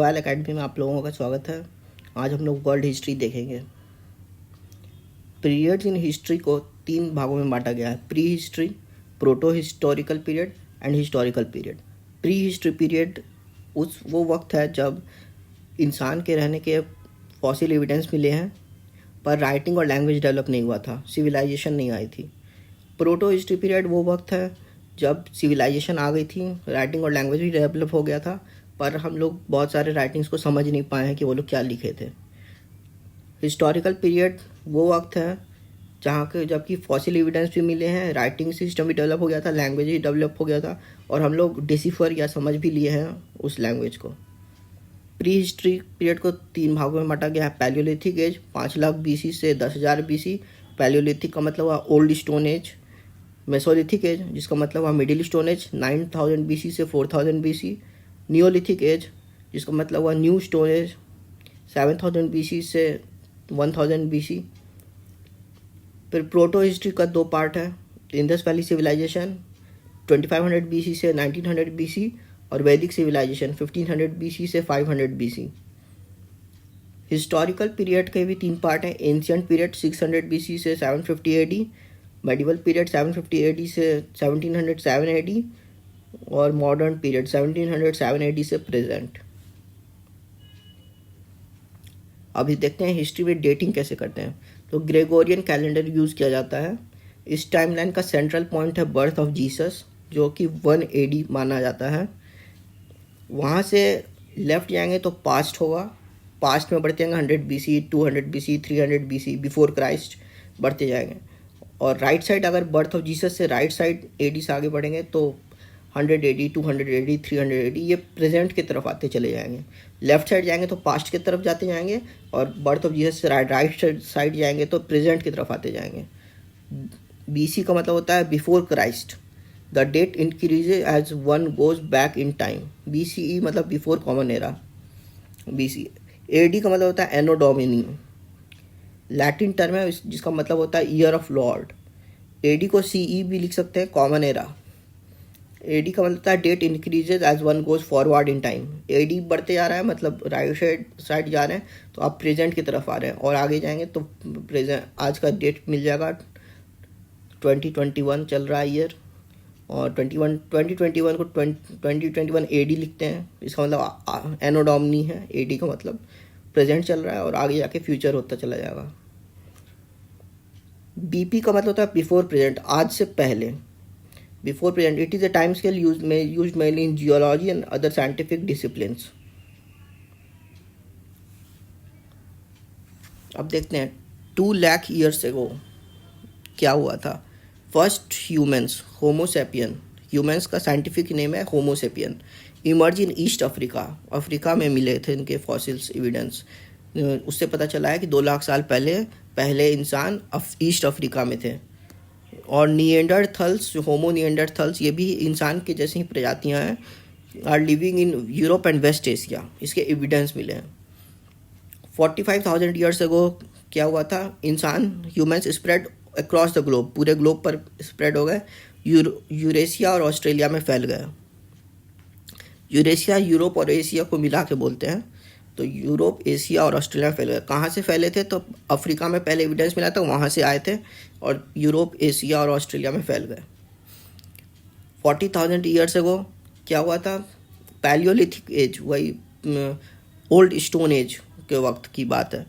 सवाल एकेडमी में आप लोगों का स्वागत है। आज हम लोग वर्ल्ड हिस्ट्री देखेंगे। पीरियड्स इन हिस्ट्री को 3 भागों में बांटा गया है: pre history, proto historical period and historical period. Pre history period वो वक्त है जब इंसान के रहने के फॉसिल एविडेंस मिले हैं पर राइटिंग और लैंग्वेज डेवलप नहीं हुआ था, सिविलाइजेशन नहीं आई थी। प्रोटो हिस्ट्री पीरियड वो वक्त है जब सिविलाइजेशन आ गई थी, राइटिंग और लैंग्वेज भी डेवलप हो गया था, पर हम लोग बहुत सारे राइटिंग्स को समझ नहीं पाए हैं कि वो लोग क्या लिखे थे। हिस्टोरिकल पीरियड वो वक्त है जहाँ के जबकि फॉसिल एविडेंस भी मिले हैं, राइटिंग सिस्टम भी डेवलप हो गया था, लैंग्वेज भी डेवलप हो गया था और हम लोग डिसिफर या समझ भी लिए हैं उस लैंग्वेज को। प्री हिस्ट्री पीरियड को 3 भागों में बांटा गया है: पैलियोलिथिक एज 5 लाख BC से 10,000 BC। पैलियोलिथिक का मतलब हुआ old stone age. Mesolithic as जिसका मतलब हुआ मिडिल स्टोन एज 9,000 BC से 4,000 BC। नियोलिथिक एज जिसका मतलब हुआ न्यू स्टोन एज 7,000 BC से 1,000 BC। फिर प्रोटो हिस्ट्री का 2 पार्ट है: इंडस वैली सिविलाइजेशन 2500 BC से 1900 BC और वैदिक सिविलाइजेशन 1500 BC से 500 BC। हिस्टोरिकल पीरियड के भी 3 पार्ट हैं: एंशियंट पीरियड 600 BC से 750 AD, मेडिवल पीरियड 750 AD से 1707 AD और मॉडर्न पीरियड 1707 AD से प्रेजेंट। अभी देखते हैं हिस्ट्री में डेटिंग कैसे करते हैं। तो ग्रेगोरियन कैलेंडर यूज़ किया जाता है। इस टाइमलाइन का सेंट्रल पॉइंट है बर्थ ऑफ जीसस, जो कि 1 AD माना जाता है। वहाँ से लेफ्ट जाएंगे तो पास्ट होगा, पास्ट में बढ़ते जाएंगे 100 BC, 200 BC, 300 BC before Christ बढ़ते जाएंगे। और राइट साइड अगर बर्थ ऑफ जीसस से राइट साइड AD से आगे बढ़ेंगे तो 100 AD, 200 AD, 300 AD ये प्रेजेंट की तरफ आते चले जाएंगे। लेफ्ट साइड जाएंगे तो पास्ट की तरफ जाते जाएंगे और बर्थ ऑफ जीसस से राइट साइड जाएंगे तो प्रेजेंट की तरफ आते जाएंगे। BC का मतलब होता है before Christ. The date increases as one goes back in time. BCE मतलब before common era. BC AD का मतलब होता है एनो डोमिनी, लैटिन टर्म है जिसका मतलब होता है ईयर ऑफ लॉर्ड। AD को CE भी लिख सकते हैं, कॉमन एरा। AD का मतलब होता है date increases as one goes forward in time. AD बढ़ते जा रहा है मतलब राइट साइड जा रहे हैं तो आप प्रेजेंट की तरफ आ रहे हैं और आगे जाएंगे तो प्रेजेंट। आज का डेट मिल जाएगा 2021 चल रहा है ईयर, और 2021 को 2021 AD लिखते हैं। इसका मतलब एनो डोमिनी है। AD का मतलब प्रेजेंट चल रहा है और आगे जाके फ्यूचर होता चला जाएगा। BP का मतलब होता है बिफोर प्रेजेंट, आज से पहले, before present. It is a time scale used mainly in geology and other scientific disciplines. अब देखते हैं 2 लाख ईयर्स एगो क्या हुआ था। फर्स्ट ह्यूमंस, होमोसेपियन, ह्यूमंस का साइंटिफिक नेम है होमोसेपियन, इमर्ज इन ईस्ट अफ्रीका। अफ्रीका में मिले थे इनके फॉसिल्स एविडेंस। उससे पता चला है कि 2 लाख साल पहले इंसान ईस्ट अफ्रीका में थे। और निएंडरथल्स, होमो निएंडरथल्स, ये भी इंसान के जैसी ही प्रजातियां हैं, are living in Europe and West Asia. इसके एविडेंस मिले हैं। 45,000 ईयर्स अगो क्या हुआ था, इंसान humans spread across the globe, पूरे ग्लोब पर स्प्रेड हो गए। यूरेशिया और ऑस्ट्रेलिया में फैल गए। यूरेशिया यूरोप और एशिया को मिला के बोलते हैं, तो यूरोप, एशिया और ऑस्ट्रेलिया में फैल गए। कहाँ से फैले थे, तो अफ्रीका में पहले एविडेंस मिला था, वहाँ से आए थे और यूरोप, एशिया और ऑस्ट्रेलिया में फैल गए। 40,000 ईयर्स अगो क्या हुआ था, पैलियोलिथिक एज, वही ओल्ड स्टोन एज के वक्त की बात है।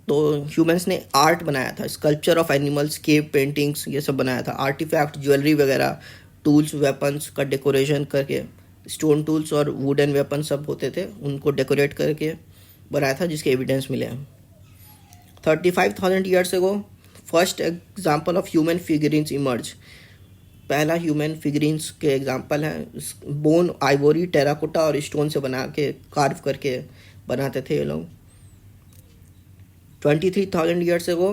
तो ह्यूमंस ने आर्ट बनाया था, sculpture of animals, cave paintings, ये सब बनाया था। आर्टिफैक्ट, ज्वेलरी वगैरह, टूल्स, वेपन्स का डेकोरेशन करके, स्टोन टूल्स और वुडन वेपन सब होते थे, उनको डेकोरेट करके बनाया था, जिसके एविडेंस मिले हैं। 35,000 years ago first example of human figurines emerge. पहला ह्यूमन फिगरिन्स के एग्जाम्पल हैं। बोन, आइवोरी, टेराकोटा और स्टोन से बना के, कार्व करके बनाते थे ये लोग। 23,000 years ago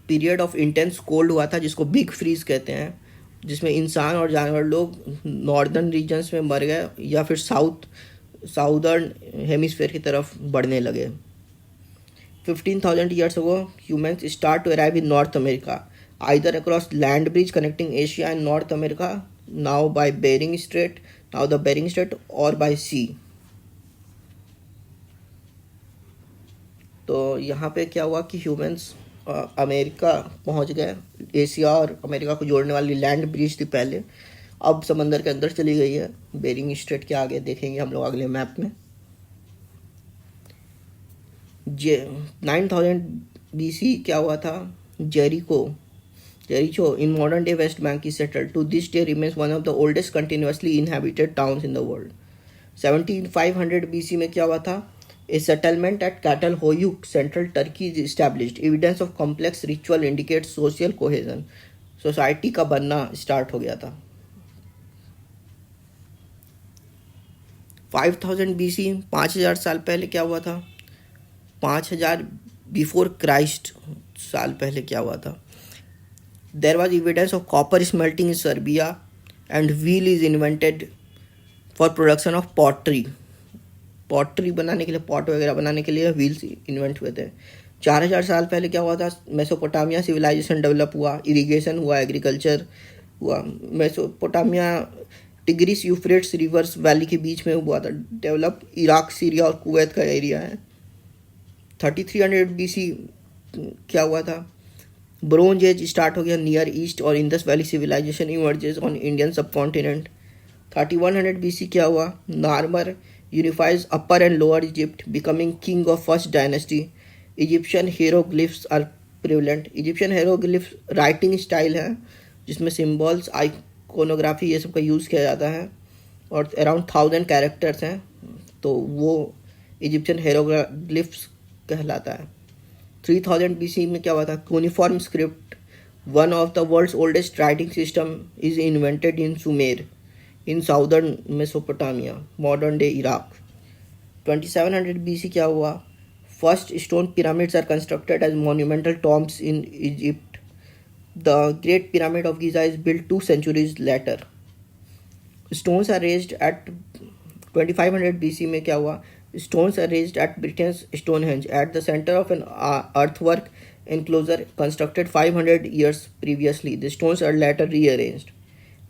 period of intense cold हुआ था, जिसको बिग फ्रीज कहते हैं, जिसमें इंसान और जानवर लोग नॉर्दर्न रीजन्स में मर गए या फिर साउदर्न हेमिस्फेयर की तरफ बढ़ने लगे। 15,000 years ago humans start to arrive in North America, either across land bridge connecting Asia and North America, now by Bering Strait, or by sea. तो यहाँ पे क्या हुआ कि ह्यूमंस अमेरिका पहुँच गए। एशिया और अमेरिका को जोड़ने वाली लैंड ब्रिज थी पहले, अब समंदर के अंदर चली गई है, बेरिंग स्ट्रेट के आगे देखेंगे हम लोग अगले मैप में। 9000 BC क्या हुआ था, Jericho in modern day West Bank is settled. To this day remains one of the oldest continuously inhabited towns in the world. 1700 BC में क्या हुआ था, a settlement at Catalhoyuk, central Turkey is established. Evidence of complex ritual indicates social cohesion. Society का बनना start हो गया था। 5000 BC 5000 साल पहले क्या हुआ था, 5000 बिफोर क्राइस्ट साल पहले क्या हुआ था। There was evidence of copper smelting in Serbia and wheel is invented for production of pottery. Pottery बनाने के लिए, पॉट वगैरह बनाने के लिए व्हील्स इन्वेंट हुए थे। 4000 साल पहले क्या हुआ था, मेसोपोटामिया सिविलाइजेशन डेवलप हुआ, इरिगेशन हुआ, एग्रीकल्चर हुआ। Mesopotamia tigris Euphrates reverse valley के बीच में हुआ था डेवलप। इराक, सीरिया और कुवैत का एरिया है। 3300 BC क्या हुआ था, ब्रोंज एज स्टार्ट हो गया नियर ईस्ट और Indus valley civilization emerges on Indian subcontinent. 3100 BC क्या हुआ, Narmer unifies upper and lower Egypt becoming king of first dynasty. Egyptian hieroglyphs are prevalent. Egyptian hieroglyphs writing style है जिसमें symbols, iconography ये सब का use किया जाता है और अराउंड 1000 कैरेक्टर्स हैं, तो वो इजिप्शियन हेरोग्लिफ्स कहलाता है। 3000 BC में क्या हुआ था, cuneiform script, one of the world's oldest writing system is invented in Sumer in southern Mesopotamia, modern day Iraq. 2700 BC क्या हुआ, first stone pyramids are constructed as monumental tombs in Egypt. The Great Pyramid of Giza is built 2 centuries later. Stones are raised at 2500 BC में क्या हुआ, stones are raised at Britain's Stonehenge at the center of an earthwork enclosure constructed 500 years previously. The stones are later rearranged.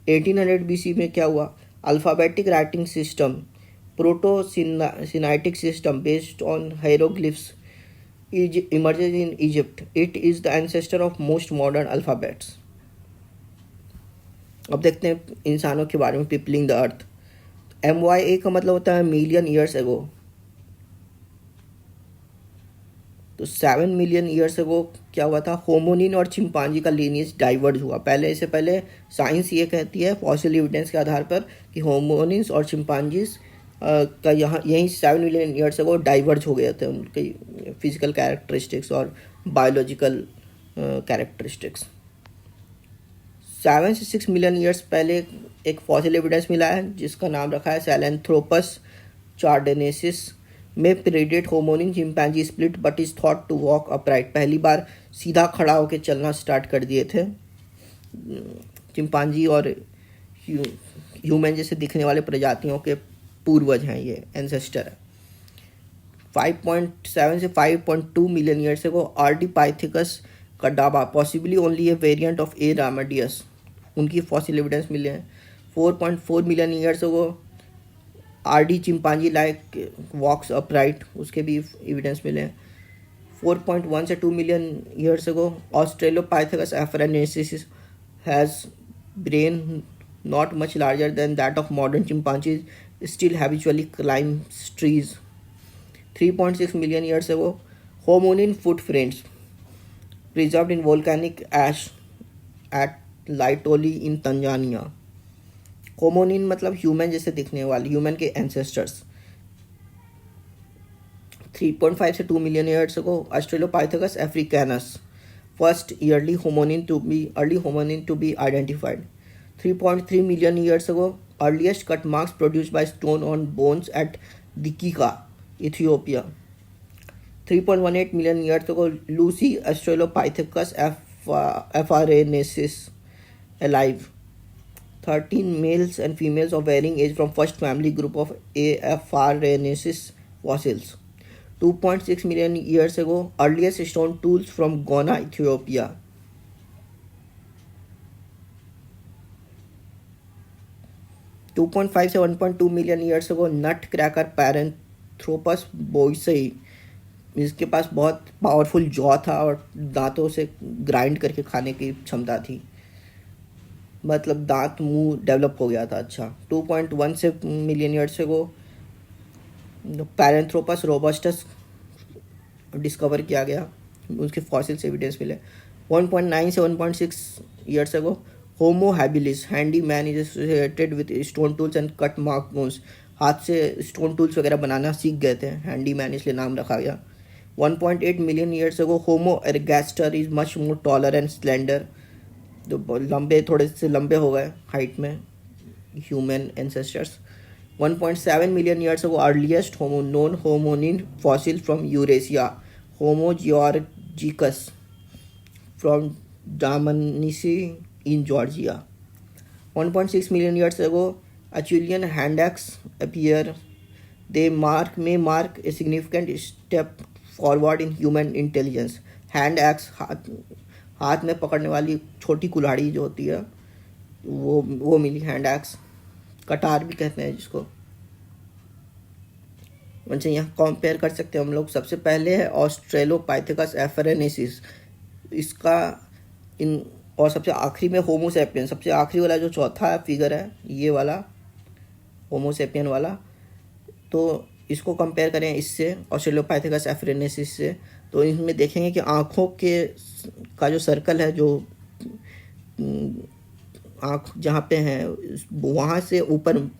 1800 BC में क्या हुआ, alphabetic writing system, proto Sinaitic system based on hieroglyphs emerges in Egypt. It is the ancestor of most modern alphabets. अब देखते हैं इंसानों के बारे में। पीपलिंग द अर्थ, MYA का मतलब होता है मिलियन ईयर्स एगो। तो 7 मिलियन ईयर्स एगो क्या हुआ था, होमोनिन और चिंपांजी का लीनियज डाइवर्ज हुआ। इससे पहले साइंस ये कहती है फॉसिल एविडेंस के आधार पर कि होमोनिन्स और चिंपांजीज का यहीं 7 मिलियन ईयर्स एगो डाइवर्ज हो गए थे उनके फिजिकल कैरेक्टरिस्टिक्स और बायोलॉजिकल कैरेक्टरिस्टिक्स। 7 से 6 मिलियन ईयर्स पहले एक फॉसिल एविडेंस मिला है जिसका नाम रखा है सैलेंथ्रोपस चार्डेनेसिस में predate hominin chimpanzee split but is thought to walk upright. पहली बार सीधा खड़ा होकर चलना स्टार्ट कर दिए थे। चिंपांजी और ह्यूमन जैसे दिखने वाले प्रजातियों के पूर्वज हैं, ये एंसेस्टर है। 5.7 से 5.2 मिलियन ईयर्स को Ardipithecus kadabba, possibly only a variant of a ramidus, उनकी फॉसिल एविडेंस मिले हैं। 4.4 मिलियन ईयर्स को Ardi chimpanzee like walks upright, उसके भी एविडेंस मिले हैं। 4.1 से 2 मिलियन ईयर्स को Australopithecus afarensis has brain not much larger than that of modern chimpanzees, still habitually climbs trees. 3.6 million years ago, hominin footprints preserved in volcanic ash at Laetoli in Tanzania. Hominin मतलब human जैसे दिखने वाले, human के ancestors. 3.5 से 2 million years ago, Australopithecus africanus, first early hominin to be identified. 3.3 million years ago, earliest cut marks produced by stone on bones at Dikika, Ethiopia. 3.18 million years ago, Lucy Australopithecus afarensis alive. 13 males and females of varying age from first family group of Afarensis fossils. 2.6 million years ago, earliest stone tools from Gona, Ethiopia. 2.5 से 1.2 million years को नट cracker Paranthropus बोइसई इसके पास बहुत powerful jaw था और दांतों से grind करके खाने की क्षमता थी, मतलब दांत मुंह डेवलप हो गया था अच्छा। 2.1 से मिलियन ईयर्स एगो पैरेंथ्रोपस रोबस्टस डिस्कवर किया गया, उसके फॉसिल्स एविडेंस मिले। 1.9 से 1.6 years ago Homo habilis handy man is associated with stone tools and cut mark bones, हाथ से स्टोन टूल्स वगैरह बनाना सीख गए थे, हैंडी मैन इसलिए नाम रखा गया। 1.8 million years ago Homo ergaster is much more taller and slender, जो लंबे थोड़े से लंबे हो गए हाइट में human ancestors. 1.7 million years ago earliest Homo known hominin fossil from Eurasia, Homo georgicus from Dmanisi in Georgia. 1.6 million years ago, Acheulean hand axe appear. They may mark a significant step forward in human intelligence. Hand axe हाथ में पकड़ने वाली छोटी कुल्हाड़ी जो होती है वो मिली, हैंड एक्स, कटार भी कहते हैं जिसको। वैसे यहाँ कंपेयर कर सकते हैं हम लोग। सबसे पहले है ऑस्ट्रेलोपाइथेकस एफरेनेसिस, इसका इन, और सबसे आखिरी में होमो सैपियन, सबसे आखिरी वाला जो चौथा फिगर है ये वाला होमो सैपियन वाला, तो इसको कंपेयर करें इससे ऑस्ट्रेलोपाइथेकस एफरेनेसिस से, तो इसमें देखेंगे कि आँखों के का जो सर्कल है, जो आँख जहाँ पे है वहाँ से ऊपर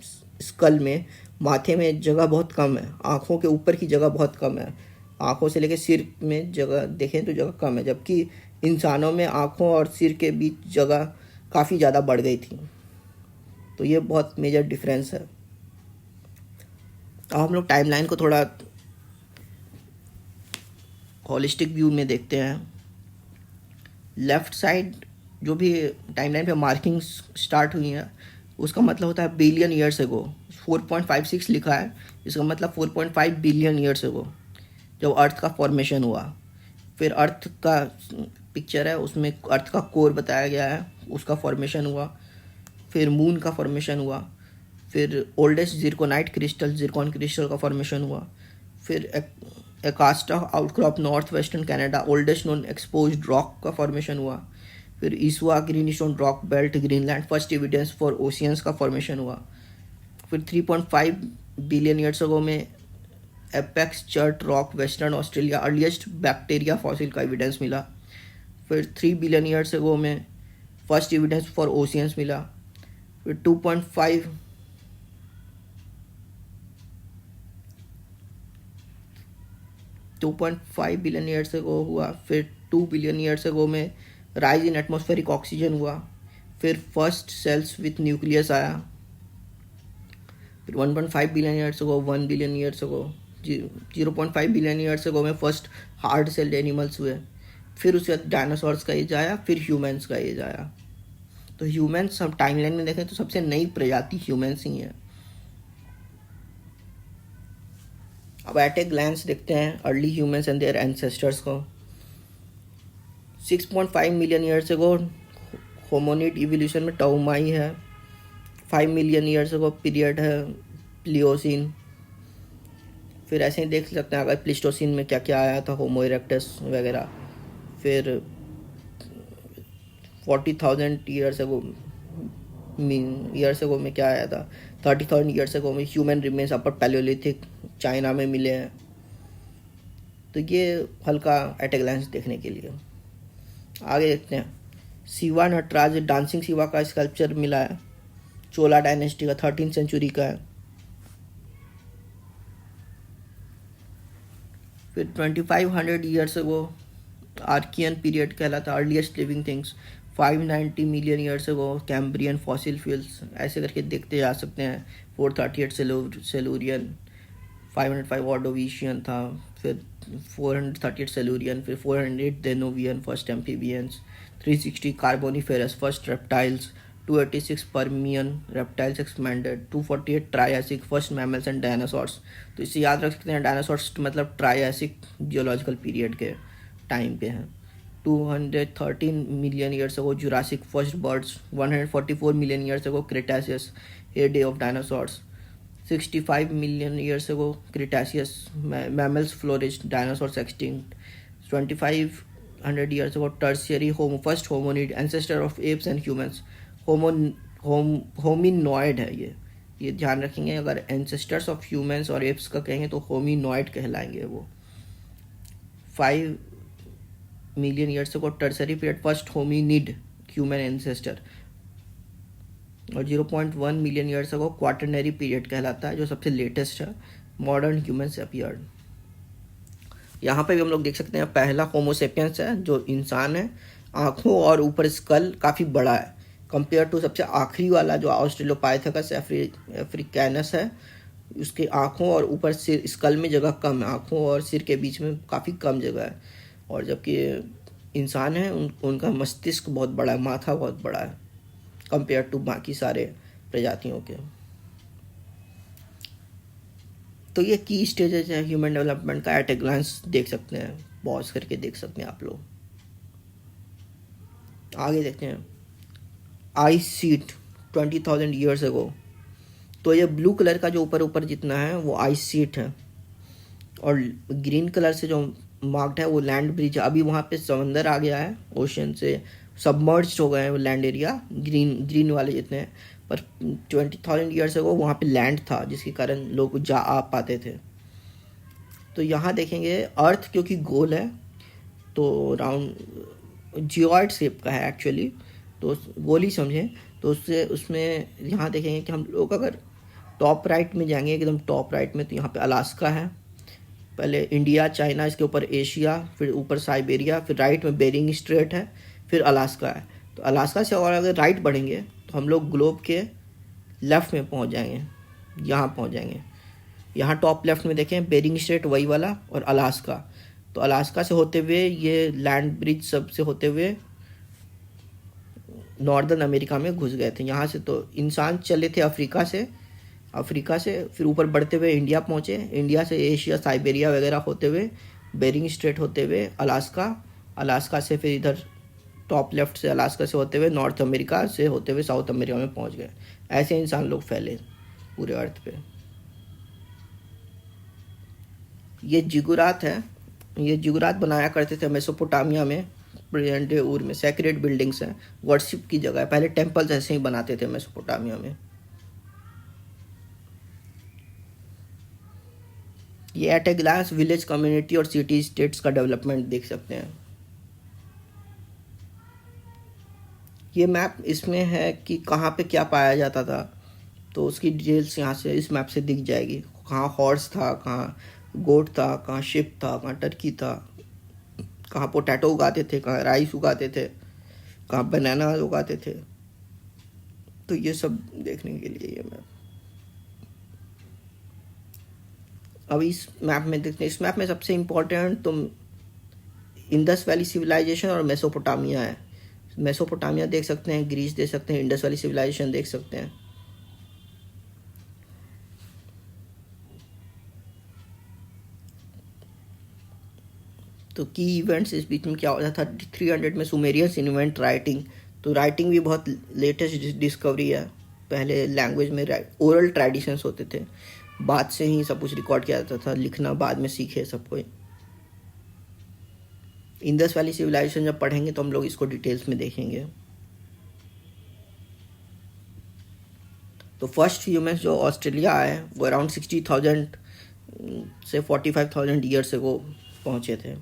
स्कल में, माथे में जगह बहुत कम है, आँखों के ऊपर की जगह बहुत कम है, आँखों से लेकर सिर में जगह देखें तो जगह कम है, जबकि इंसानों में आँखों और सिर के बीच जगह काफ़ी ज़्यादा बढ़ गई थी। तो ये बहुत मेजर डिफरेंस है। अब हम लोग टाइमलाइन को थोड़ा होलिस्टिक व्यू में देखते हैं। लेफ़्ट साइड जो भी टाइमलाइन पे मार्किंग्स स्टार्ट हुई हैं उसका मतलब होता है बिलियन ईयर्स एगो। 4.56 लिखा है, इसका मतलब 4.5 बिलियन ईयर्स एगो जब अर्थ का फॉर्मेशन हुआ। फिर अर्थ का पिक्चर है, उसमें अर्थ का कोर बताया गया है, उसका फॉर्मेशन हुआ। फिर मून का फॉर्मेशन हुआ। फिर oldest zirconite crystal, zircon crystal का फॉर्मेशन हुआ। फिर Acasta outcrop north western Canada, oldest known exposed rock का फॉर्मेशन हुआ। फिर Isua greenstone rock belt, Greenland, first evidence for oceans का फॉर्मेशन हुआ। फिर 3.5 बिलियन ईयर्स अगो में Apex chert rock, western Australia, earliest bacteria fossil का evidence मिला। फिर 3 बिलियन ईयर्स अगो में फर्स्ट एविडेंस फॉर ओशियंस मिला। फिर 2.5 बिलियन ईयर्स अगो हुआ। फिर 2 बिलियन ईयर्स अगो में राइज इन एटमॉस्फेरिक ऑक्सीजन हुआ। फिर फर्स्ट सेल्स विथ न्यूक्लियस आया। फिर 1.5 बिलियन ईयर्स अगो, 1 बिलियन ईयर्स अगो, 0.5 बिलियन ईयर्स अगो में फर्स्ट हार्ड सेल्ड एनिमल्स हुए। फिर उसके बाद डायनासोर्स का एज आया, फिर ह्यूमंस का एज आया। तो ह्यूमंस हम टाइमलाइन में देखें तो सबसे नई प्रजाति ह्यूमंस ही है। अब एट ए ग्लैंस देखते हैं early humans and their ancestors को। 6.5 million years ago hominid evolution में टाउमाई है। 5 मिलियन ईयर्स अगो पीरियड है प्लियोसिन। फिर ऐसे ही देख सकते हैं अगर प्लिस्टोसिन में क्या क्या आया था, होमो इरेक्टस वगैरह। फिर 40,000 ईयर्स अगो में क्या आया था, 30,000 ईयर्स अगो में ह्यूमन रिमेन्स अपर पैलियोलिथिक चाइना में मिले हैं। तो ये हल्का एट ए ग्लैंस देखने के लिए। आगे देखते हैं शिवा नटराज, डांसिंग शिवा का स्कल्पचर मिला है, चोला डायनेस्टी का, 13th सेंचुरी का है। फिर 2500 ईयर्स अगो आर्कियन पीरियड कहलाता, earliest living things. 590 million years अगो कैम्ब्रियन फॉसिल फ्यूल्स, ऐसे करके देखते जा सकते हैं। 438 सेलूरियन, 505 ऑर्डोविशियन था, फिर 438 सेलूरियन, फिर 408 Devonian, first amphibians, 360 Carboniferous, first reptiles, 286 Permian reptiles expanded, 248 Triassic, first mammals and dinosaurs. तो इससे याद रख सकते हैं डायनासोर्स मतलब ट्रायसिक जियोलॉजिकल पीरियड के टाइम पे हैं। 213 million years ago Jurassic, first birds. 144 million years ago Cretaceous, heyday of dinosaurs. 65 million years ago, Cretaceous, mammals flourished, dinosaurs extinct. 2500 years ago, Tertiary Homo, first hominid, ancestor of apes and humans. होमिनॉइड है ये ध्यान रखेंगे. अगर ancestors of humans और apps का कहेंगे तो होमिनॉइड कहलाएंगे वो. 5 million years ago, tertiary period, first hominid, human ancestor. और 0.1 मिलियन ईयर्स अगो क्वाटरनरी पीरियड कहलाता है, जो सबसे लेटेस्ट है. Modern humans appeared. यहाँ पे भी हम लोग देख सकते हैं पहला होमोसेपियंस है जो इंसान है. आँखों और ऊपर स्कल काफ़ी बड़ा है कंपेयर टू सबसे आखिरी वाला जो ऑस्ट्रेलोपाइथेकस अफ्रीकैनस है. उसके आँखों और ऊपर सिर, स्कल में जगह कम है. आँखों और सिर के बीच में काफ़ी कम जगह है. और जबकि इंसान है उनका मस्तिष्क बहुत बड़ा है, माथा बहुत बड़ा है कंपेयर टू बाकी सारे प्रजातियों के. तो ये की स्टेजेस है ह्यूमन डेवलपमेंट का. एट ए ग्लांस देख सकते हैं, पॉज करके देख सकते हैं आप लोग. आगे देखते हैं. Ice seat 20,000 years ago. तो ये ब्लू कलर का जो ऊपर ऊपर जितना है वो आइस सीट है, और ग्रीन कलर से जो मार्क्ड है वो लैंड ब्रिज है. अभी वहाँ पे समंदर आ गया है, ओशन से सबमर्ज्ड हो गए हैं वो लैंड एरिया, ग्रीन वाले जितने हैं. पर 20,000 ईयर्स अगो वहाँ पे लैंड था, जिसके कारण लोग जा आ पाते थे. तो यहाँ देखेंगे अर्थ क्योंकि गोल है तो राउंड जियोइड शेप का है एक्चुअली, तो गोल ही समझें. तो उससे उसमें यहाँ देखेंगे कि हम लोग अगर टॉप राइट में जाएंगे, एकदम टॉप राइट में, तो यहाँ पे अलास्का है. पहले इंडिया, चाइना, इसके ऊपर एशिया, फिर ऊपर साइबेरिया, फिर राइट में बेरिंग स्ट्रेट है, फिर अलास्का है. तो अलास्का से और अगर राइट बढ़ेंगे तो हम लोग ग्लोब के लेफ़्ट में पहुंच जाएंगे, यहाँ पहुंच जाएंगे. यहाँ टॉप लेफ्ट में देखें बेरिंग स्ट्रेट वही वाला और अलास्का. तो अलास्का से होते हुए ये लैंड ब्रिज सब से होते हुए नॉर्दर्न अमेरिका में घुस गए थे. यहाँ से तो इंसान चले थे अफ्रीका से फिर ऊपर बढ़ते हुए इंडिया पहुँचे. इंडिया से एशिया, साइबेरिया वगैरह होते हुए, बेरिंग स्ट्रेट होते हुए अलास्का से फिर इधर टॉप लेफ्ट से अलास्का से होते हुए नॉर्थ अमेरिका से होते हुए साउथ अमेरिका में पहुँच गए. ऐसे इंसान लोग फैले पूरे अर्थ पे. ये जिगुरात है. ये जिगुरात बनाया करते थे मेसोपोटामिया में, प्रेजेंट डे ऊर में. सेक्रेड बिल्डिंग्स हैं, वर्शिप की जगह है. पहले टेम्पल्स ऐसे ही बनाते थे मेसोपोटामिया में. ये at a glance village, community और सिटी स्टेट्स का डेवलपमेंट देख सकते हैं. ये मैप इसमें है कि कहाँ पे क्या पाया जाता था, तो उसकी डिटेल्स यहाँ से इस मैप से दिख जाएगी. कहाँ हॉर्स था, कहाँ गोट था, कहाँ शिप था, कहाँ टर्की था, कहाँ पोटैटो उगाते थे, कहाँ राइस उगाते थे, कहाँ बनाना उगाते थे. तो ये सब देखने के लिए ये मैप. अब इस मैप में देखते हैं. इस मैप में सबसे इम्पोर्टेंट तो इंडस वैली सिविलाइजेशन और मेसोपोटामिया है. मेसोपोटामिया देख सकते हैं, ग्रीस देख सकते हैं, इंडस वैली सिविलाइजेशन देख सकते हैं. तो की इवेंट्स इस बीच में क्या होता था. 300 में सुमेरियंस इन्वेंट राइटिंग. तो राइटिंग भी बहुत लेटेस्ट डिस्कवरी है. पहले लैंग्वेज में ओरल ट्रेडिशंस होते थे, बाद से ही सब कुछ रिकॉर्ड किया जाता था. लिखना बाद में सीखे सब कोई. इंडस वैली सिविलाइजेशन जब पढ़ेंगे तो हम लोग इसको डिटेल्स में देखेंगे. तो फर्स्ट ह्यूमंस जो ऑस्ट्रेलिया आए वो अराउंड 60,000 से 45,000 ईयर्स से वो पहुँचे थे.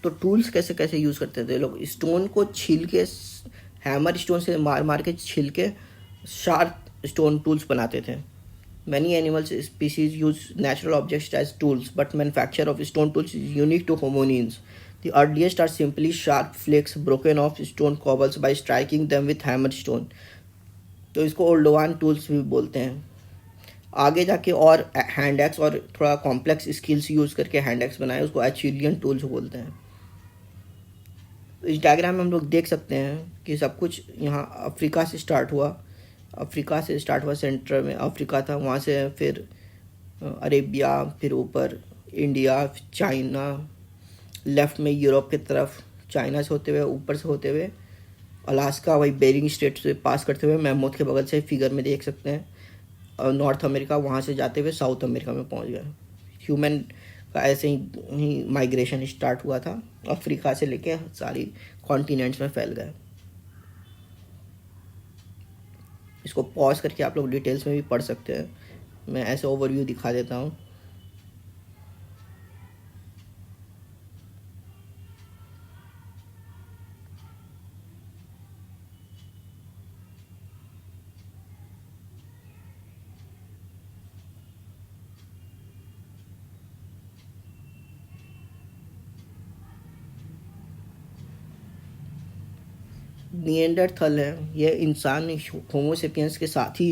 तो टूल्स कैसे कैसे यूज़ करते थे लोग. स्टोन को छील के, हैमर स्टोन से मार के छील के शार्प स्टोन टूल्स बनाते थे. Many animals species use natural objects as tools, but manufacture of stone tools is unique to hominins. The earliest are simply sharp flakes broken off stone cobbles by striking them with hammer stone. तो इसको ओल्डोवान tools भी बोलते हैं. आगे जाके और hand axe और थोड़ा कॉम्प्लेक्स स्किल्स यूज़ करके हैंड एक्स बनाए, उसको एचिलियन टूल्स बोलते हैं. इस डायग्राम में हम लोग देख सकते हैं कि सब कुछ यहाँ अफ्रीका से स्टार्ट हुआ. सेंटर में अफ्रीका था, वहाँ से फिर अरेबिया, फिर ऊपर इंडिया, चाइना, लेफ़्ट में यूरोप की तरफ, चाइना से होते हुए ऊपर से होते हुए अलास्का वही बेरिंग स्ट्रेट से पास करते हुए मैमोथ के बगल से फिगर में देख सकते हैं, और नॉर्थ अमेरिका वहाँ से जाते हुए साउथ अमेरिका में पहुँच गए। ह्यूमन का ऐसे ही माइग्रेशन स्टार्ट हुआ था, अफ्रीका से लेके सारी कॉन्टिनेंट्स में फैल गए। इसको पॉज करके आप लोग डिटेल्स में भी पढ़ सकते हैं, मैं ऐसे ओवरव्यू दिखा देता हूँ। निएंडरथल है, ये इंसान होमोसेपियंस के साथ ही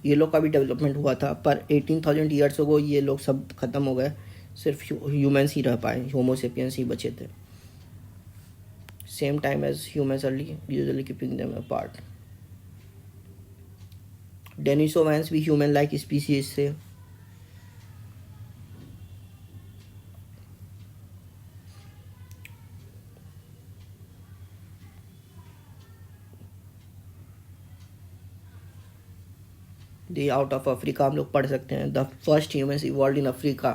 ये लोग का भी डेवलपमेंट हुआ था, पर 18,000 ईयर्स अगो ये लोग सब खत्म हो गए, सिर्फ ह्यूमंस ही रह पाए, होमोसेपियंस ही बचे थे। Same time as humans early usually keeping them apart. Denisovans भी ह्यूमन लाइक स्पीसीज थे। दी आउट ऑफ अफ्रीका हम लोग पढ़ सकते हैं, the first humans evolve in Africa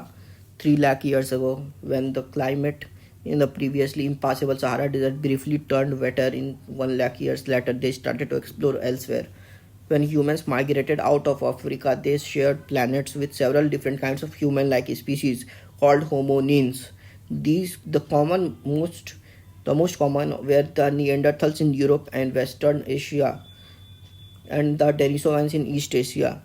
3 lakh years ago when the climate in the previously impassable Sahara Desert briefly turned wetter. In 1 lakh years later, they started to explore elsewhere. When humans migrated out of Africa, they shared planets with several different kinds of human-like species called hominins. The most common were the Neanderthals in Europe and Western Asia, and the Denisovans in East Asia.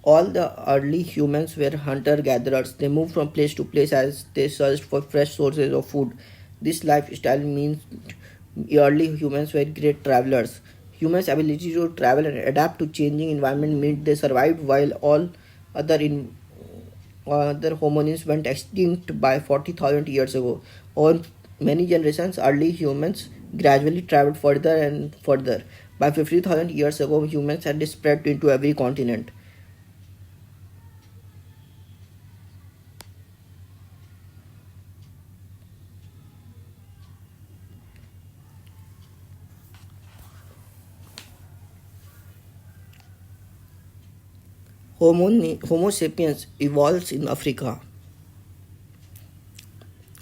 All the early humans were hunter-gatherers. They moved from place to place as they searched for fresh sources of food. This lifestyle means early humans were great travelers. Humans' ability to travel and adapt to changing environment meant they survived while all other hominins went extinct by 40,000 years ago. Over many generations, early humans gradually traveled further and further. By 50,000 years ago, humans had spread into every continent. Homo sapiens evolves in Africa.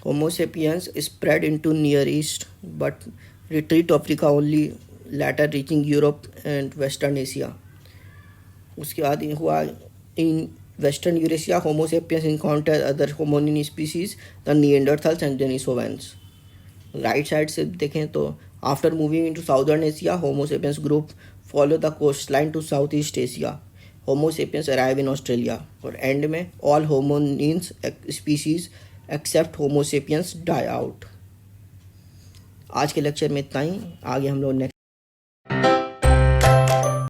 Homo sapiens spread into Near East but retreat to Africa only, later reaching Europe and Western Asia. उसके बाद हुआ in Western Eurasia, Homo sapiens encountered other hominin species, the Neanderthals and Denisovans. Right side से देखें तो after moving into Southern Asia, Homo sapiens group follow the coastline to Southeast Asia. Homo sapiens arrive in Australia. और and में all hominins species except Homo sapiens die out. आज के lecture में इतना ही, आगे हम लोग नेक्स्ट